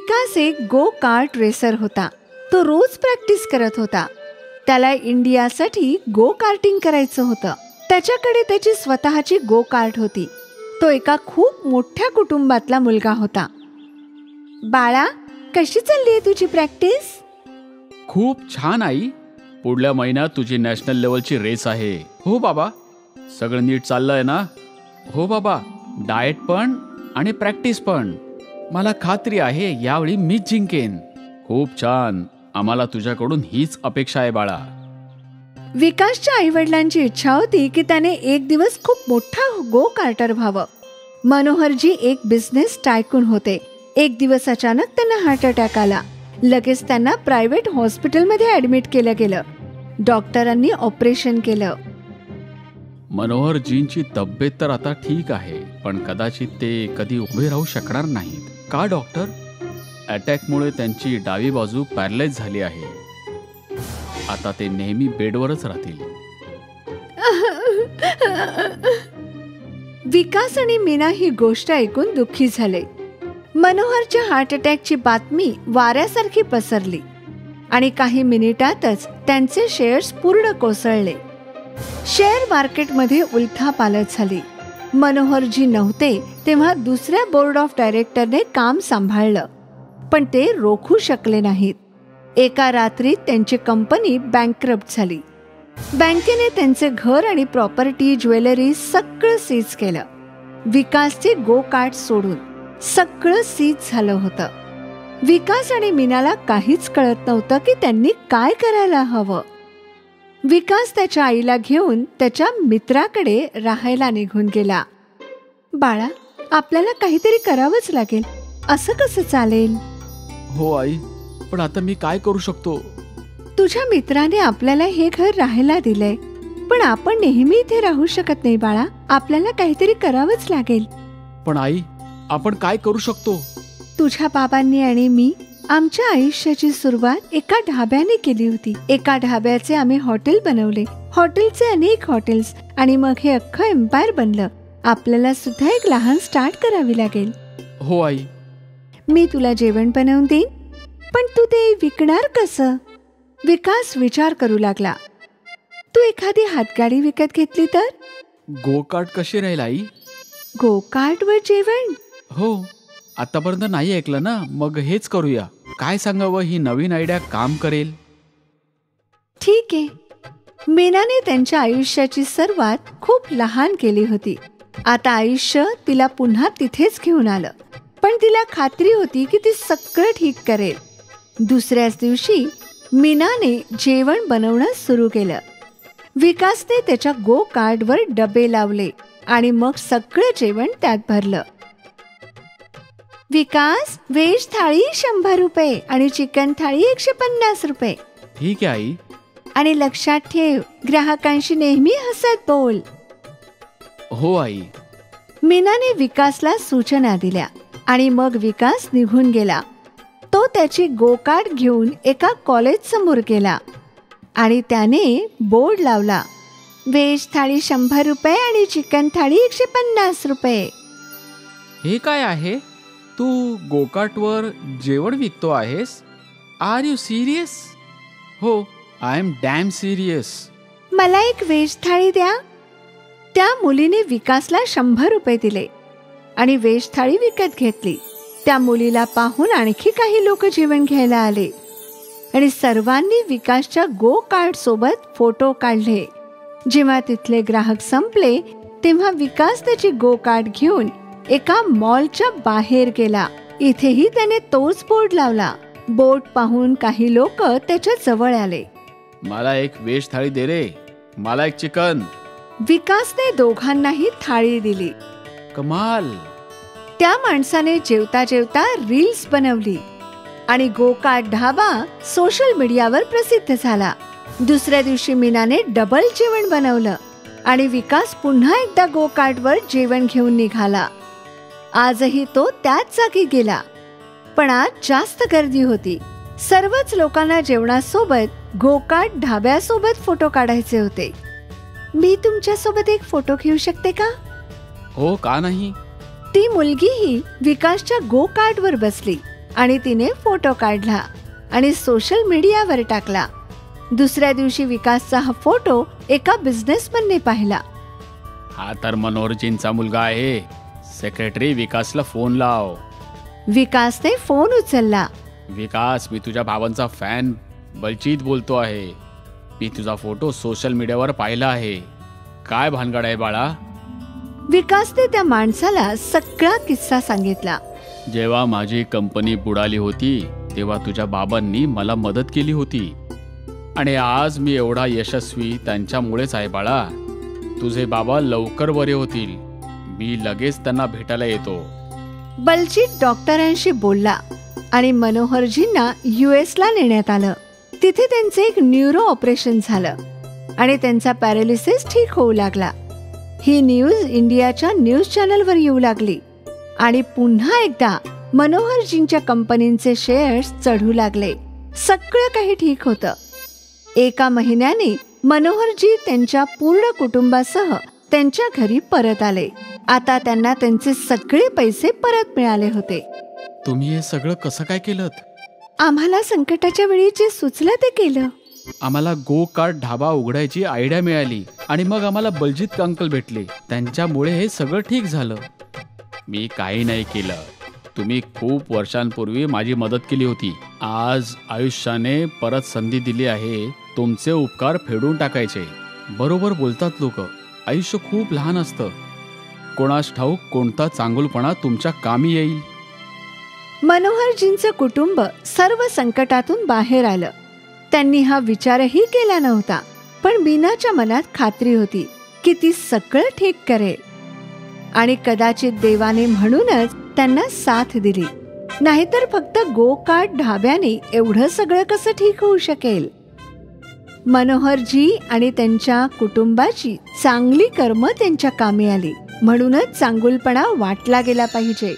विकास एक go kart racer होता. तो रोज प्रॅक्टिस करत होता. त्याला इंडियासाठी गो कार्टिंग करायचं होतं. त्याच्याकडे त्याची स्वतःची गो कार्ट होती. तो एका खूप मोठ्या कुटुंबातला मुलगा होता. बाळा, कशी चाललीये तुझी प्रॅक्टिस? खूप छान आई. पुढल्या महिन्यात तुझी नॅशनल लेवलची रेस आहे. हो बाबा. सगळं नीट चाललंय ना? हो बाबा. डाएट पण आणि प्रॅक्टिस पण. मला खात्री आहे यावेळी मीच जिंकेन. खूप छान. आम्हाला तुझ्याकडून हीच अपेक्षा आहे बाळा. विकासच्या आईवडिलांची इच्छा होती की त्याने एक दिवस खूप मोठा गो कार्टर व्हावं. मनोहरजी एक बिझनेस टायकून होते. एक दिवस अचानक त्यांना हार्ट अटॅक आला. लगेच त्यांना प्रायव्हेट हॉस्पिटलमध्ये ऍडमिट केलं गेलं. डॉक्टरांनी ऑपरेशन केलं. मनोहरजींची तब्येत तर आता ठीक आहे, पण कदाचित ते कधी उभे राहू शकणार नाहीत. का डॉक्टर? अटॅकमुळे त्यांची डावी बाजू पॅरलाइज झाली आहे. आता ते नेहमी बेडवरच राहतील. विकास आणि मीना ही गोष्ट ऐकून दुःखी झाले. मनोहरच्या हार्ट अटॅकची बातमी वाऱ्यासारखी पसरली आणि काही मिनिटातच त्यांचे शेअर्स पूर्ण कोसळले. शेअर मार्केटमध्ये उलथापालथ झाली. मनोहरजी नव्हते तेव्हा दुसऱ्या बोर्ड ऑफ डायरेक्टरने काम सांभाळलं, पण ते रोखू शकले नाहीत. एका रात्रीत त्यांची कंपनी बँकरप्ट झाली. बँकेने त्यांचे घर आणि प्रॉपर्टी, ज्वेलरी सगळं सीज केलं. विकासचे गो कार्ट सोडून सगळं सीज झालं होतं. विकास आणि मीनाला काहीच कळत नव्हतं की त्यांनी काय करायला हवं. विकास त्याच्या आईला घेऊन त्याच्या मित्राकडे राहायला निघून गेला. बाळा, आपल्याला काहीतरी करावंच लागेल. असं कसं चालेल? हो आई, पण आता मी काय करू शकतो? तुझ्या मित्राने आपल्याला हे घर राहायला दिलंय, पण आपण नेहमी इथे राहू शकत नाही बाळा. आपल्याला काहीतरी करावंच लागेल. पण आई, आपण काय करू शकतो? तुझ्या बाबांनी आणि मी आमच्या आयुष्याची सुरुवात एका ढाब्याने केली होती. एका ढाब्याचे आम्ही हॉटेल बनवले, हॉटेलचे अनेक हॉटेल्स, आणि मग हे अख्खं एम्पायर बनलं. आपल्याला सुद्धा एक लहान स्टार्ट करावी लागेल. हो आई. मी तुला जेवण बनवून देईन, पण तू ते विकणार कसं? विकास विचार करू लागला. तू एखादी हातगाडी विकत घेतली तर? गो कार्ट कशी राहील आई? गो कार्ट वर जेवण? हो, आतापर्यंत नाही ऐकलं ना, मग हेच करूया. काय सांगावं, ही नवीन आयडिया काम करेल. ठीक आहे. मीनाने त्यांच्या आयुष्याची सुरुवात खूप लहान केली होती. आता आयुष्य तिला पुन्हा तिथेच घेऊन आलं, पण तिला खात्री होती की ती सगळं ठीक करेल. दुसऱ्याच दिवशी मीनाने जेवण बनवणं सुरू केलं. विकासने त्याच्या गो कार्टवर डबे लावले आणि मग सगळं जेवण त्यात भरलं. विकास, व्हेज थाळी 100 रुपये आणि चिकन थाळी 150 रुपये. ठीक आहे आई. आणि लक्षात ठेव, ग्राहकांशी नेहमी हसत बोल. हो आई. मीनाने विकासला सूचना दिल्या आणि मग विकास निघून गेला. तो त्याची गो कार्ट घेऊन एका कॉलेज समोर गेला आणि त्याने बोर्ड लावला, व्हेज थाळी 100 रुपये आणि चिकन थाळी 150 रुपये. हे काय आहे? तू गोकार्टवर जेवण विकतो आहेस? R you serious? हो, आय एम डॅम सिरियस. मला एक व्हेज थाळी द्या. त्या मुलीने विकासला 100 रुपये दिले आणि व्हेज थाळी विकत घेतली. त्या मुलीला पाहून आणखी काही लोक जेवण घ्यायला आले आणि सर्वांनी विकासच्या गो कार्ट सोबत फोटो काढले. जेव्हा तिथले ग्राहक संपले तेव्हा विकास त्याची गो कार्ट घेऊन एका मॉलच्या बाहेर गेला. इथेही त्याने तोच बोर्ड लावला. बोर्ड पाहून काही लोक त्याच्या जवळ आले. मला एक व्हेज थाळी दे रे. मला एक चिकन. विकासने दोघांनाही थाळी दिली. कमाल. त्या माणसाने जेवता जेवता रील्स बनवली आणि गोकार्ट ढाबा सोशल मीडियावर प्रसिद्ध झाला. दुसऱ्या दिवशी मीनाने डबल जेवण बनवलं आणि विकास पुन्हा एकदा गोकार्टवर जेवण घेऊन निघाला. आजही तो त्याच जागी गेला, पण आज जास्त गर्दी होती. सर्वच लोकांना जेवणासोबत गोकार्ट ढाब्यासोबत फोटो काढायचे होते. मी तुमच्यासोबत एक फोटो घेऊ शकते का? हो, का नाही. ती मुलगीही विकासच्या गो कार्टवर बसली आणि तिने फोटो काढला आणि सोशल मीडियावर टाकला. दुसऱ्या दिवशी विकासचा हा फोटो एका बिझनेसमनने पाहिला. हा तर मनोहरजींचा मुलगा आहे. सेक्रेटरी विकासला फोन लाव. विकासने फोन उचलला. विकास, मी तुझ्या भावांचा फॅन बलजीत बोलतो आहे. मी तुझा फोटो सोशल मीडियावर पाहिला आहे. काय भानगड आहे बाळा? विकासने त्या माणसाला सगळा किस्सा सांगितला. जेव्हा माझी कंपनी बुडाली होती तेव्हा तुझ्या बाबांनी मला मदत केली होती आणि आज मी एवढा यशस्वी त्यांच्यामुळेच आहे बाळा. तुझे बाबा लवकर बरे होतील. मी लगेच त्यांना भेटायला येतो. बलजीत डॉक्टरांशी बोलला आणि मनोहरजींना US ला नेण्यात आलं. तिथे त्यांचे एक न्यूरो ऑपरेशन झालं आणि त्यांचा पॅरालिसिस ठीक होऊ लागला. ही न्यूज इंडियाच्या न्यूज चॅनलवर येऊ लागली आणि पुन्हा एकदा मनोहरजींच्या कंपनीचे शेअर्स चढू लागले. सगळं काही ठीक होतं. एका महिन्याने मनोहरजी त्यांच्या पूर्ण कुटुंबासह त्यांच्या घरी परत आले. आता त्यांना त्यांचे सगळे पैसे परत मिळाले होते. तुम्ही हे सगळं कसं काय केलं? आम्हाला संकटाच्या वेळी जे सुचलं ते केलं. आम्हाला गो कार्ट ढाबा उघडायची आयडिया मिळाली आणि मग आम्हाला बलजीत अंकल भेटले. त्यांच्यामुळे हे सगळं ठीक झालं. मी काही नाही केलं. तुम्ही खूप वर्षांपूर्वी माझी मदत केली होती. आज आयुष्याने परत संधी दिली आहे तुमचे उपकार फेडून टाकायचे. बरोबर बोलतात लोक. आयुष्य खूप लहान असतं. कोणास ठाऊक कोणता चांगुलपणा तुमच्या कामी येईल. मनोहरजींचं कुटुंब सर्व संकटातून बाहेर आलं. त्यांनी हा विचारही केला नव्हता, पण मीनाच्या मनात खात्री होती की ती सगळं ठीक करेल आणि कदाचित देवाने म्हणूनच त्यांना साथ दिली. नाहीतर फक्त गो कार्ट ढाब्याने एवढं सगळं कसं ठीक होऊ शकेल. मनोहरजी आणि त्यांच्या कुटुंबाची चांगली कर्म त्यांच्या कामी आली. म्हणूनच चांगुलपणा वाटला गेला पाहिजे.